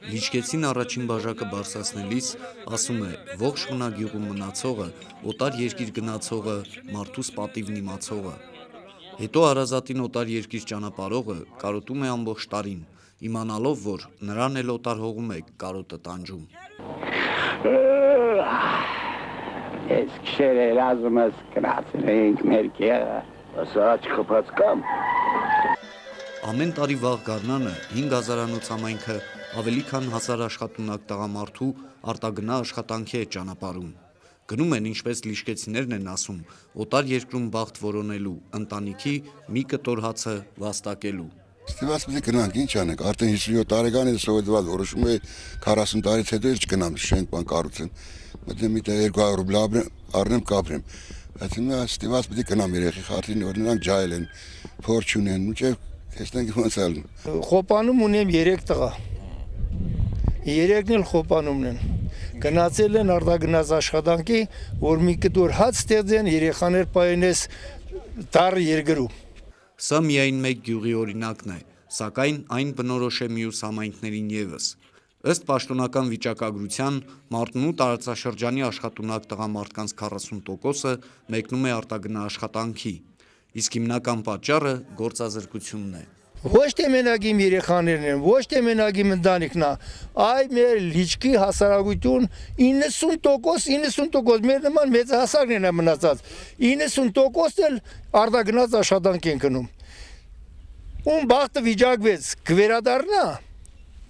Լիչկեցին առաջին բաժակը բարձրացնելիս ասում է ողջ մնագյուղում մնացողը, օտար երկիր գնացողը, մարդուս պատիվն իմացողը։ Հետո հարազատին օտար երկիր ճանապարհողը կարոտում է ամբողջ տարին, իմանալով, որ նրան էլ օտար հողում է կարոտը տանջում։ Ես քշերել ասում ես կրացել ենք ներքերը, ասաչ խփած կամ։ Ամեն տարի վաղ գարնանը 5000-անոց համայնքը ավելի քան 1000 աշխատունակ տղամարդու արտագնա աշխատանքի է ճանապարհում։ Գնում են, ինչպես լիչկեցիներն են ասում, օտար երկրում բախտ որոնելու, ընտանիքի մի կտոր հացը վաստակելու։ Ստիպված պետք է գնանք, ինչ անենք, արդեն 57 տարեկան է սովետված, որոշում է 40 տարից հետո էլ չգնամ շենք բան կառուցեմ։ Մտնում մի 200 ռուբլ առնեմ կապրեմ։ Բայց հիմա ստիպված պետք է գնամ երեխի խարտին, որ նրանք ջայել են, փոր չունեն, մինչև տեսնենք ոնց ալ։ Խոպանում ունեմ 3 տղա։ 3-ն էլ խոպանումն են։ Գնացել են արտագնաց աշխատանքի, որ մի կտոր հաց ստեղծեն, երեխաներ պայենես տար երկրում։ Սա միայն մեկ գյուղի օրինակն է, սակայն այն բնորոշ է մյուս համայնքներին ևս։ Ըստ պաշտոնական վիճակագրության, Մարտունու տարածաշրջանի աշխատունակ տղամարդկանց 40%-ը մեկնում է արտագնա աշխատանքի, իսկ հիմնական պատճառը գործազրկությունն է։ Ոչ թե մենակ իմ երեխաներն են, ոչ թե մենակ իմ ընտանիքն է, այ մեր լիճքի հասարակություն 90%, մեր նման մեծահասակներն են մնացած, 90% էլ արտագնաց աշխատանք են գնում։ Ում բախտը վիճակվեց, կվերադառնա,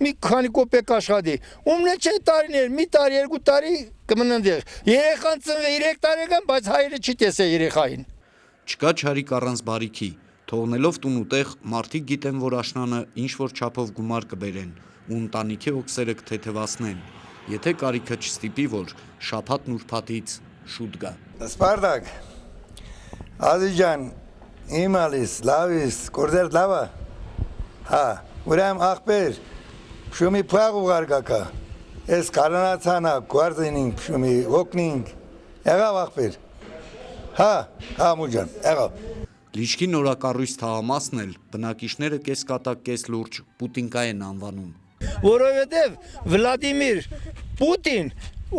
մի քանի կոպեկ աշխատի, ումն չէ տարիներ, մի տարի, 2 տարի կմնանդեղ, երեխան ծնվի 3 տարեկան, բայց հայրը չի տեսել երեխային։ Չկա չարիք առանց բարիքի, թողնելով տուն ու տեղ, մարդիկ գիտեն, որ աշնանը ինչ-որ չափով գումար կբերեն ու ընտանիքի հոգսերը կթեթևացնեն, եթե կարիքը չստիպի, որ շաբաթն ուրբաթից շուտ գա։ Սպարտակ, Ազիջան, իմ ալիս, լավիս, կորձեր լավա, հա, ուրեմ աղբեր, շումի պաղ ուղարգակա, ես կարանացանա, գվարձինինք, շումի ոգնինք, եղավ աղբեր, հա, մուջան, եղավ։ Լիչքի նորակառույց թաղամասն էլ բնակիչները կես կատակ կես լուրջ Պուտինկա են անվանում։ Որովհետև Վլադիմիր Պուտին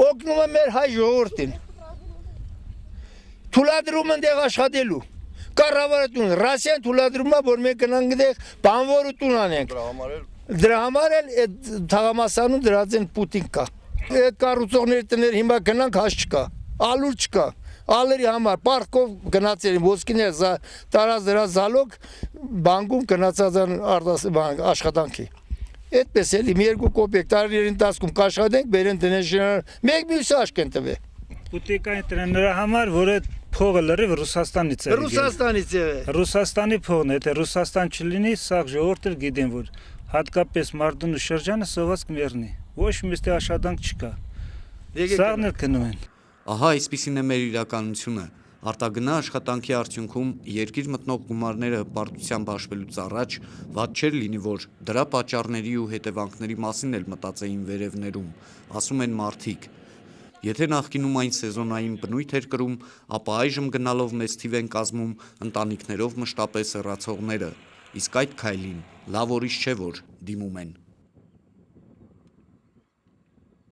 օգնում է մեր հայ ժողովրդին։ Թուլադրում են դեղ աշխատելու։ Կառավարը տուն, Ռասիան թուլադրում է, որ մենք գնանք դեղ բանվորը տուն անենք։ Դրա համար էլ այդ թաղամասանում դրած են Պուտինկա։ Այդ կառուցողների տներ հիմա գնանք հաշ չկա, ալուր չկա։ Ալերի համար պարտքով գնացել են ոսկիներ տարած դրա զալոգ բանկում գնացած են աշխատանքի։ Այդպես էլի մի 2 կոպեկ տարիների ընթացքում կաշխատենք, բերեն դնեն մեկ մյուսը աշկ են տվել։ Պուտինկային տրեն նրա համար, որ այդ փողը լրիվ Ռուսաստանից է։ Ռուսաստանից է։ Ռուսաստանի փողն է, եթե Ռուսաստան չլինի, սա ժողովուրդը գիտեն, որ հատկապես Մարտունու շրջանը սոված կմեռնի։ Ոչ միշտ աշխատանք չկա։ Սաղն էլ գնում են։ Ահա այսպիսին է մեր իրականությունը։ Արտագնա աշխատանքի արդյունքում երկիր մտնող գումարները պարտությամբ հաշվելուց առաջ վատ չէր լինի, որ դրա պատճառների ու հետևանքների մասին էլ մտածեին վերևներում, ասում են մարդիկ։ Եթե նախկինում այն սեզոնային բնույթ էր կրում, ապա այժմ գնալով մեծ թիվ են կազմում ընտանիքներով մշտապես հեռացողները, իսկ այդ քայլին լավ ուրիշ չէ, որ դիմում են։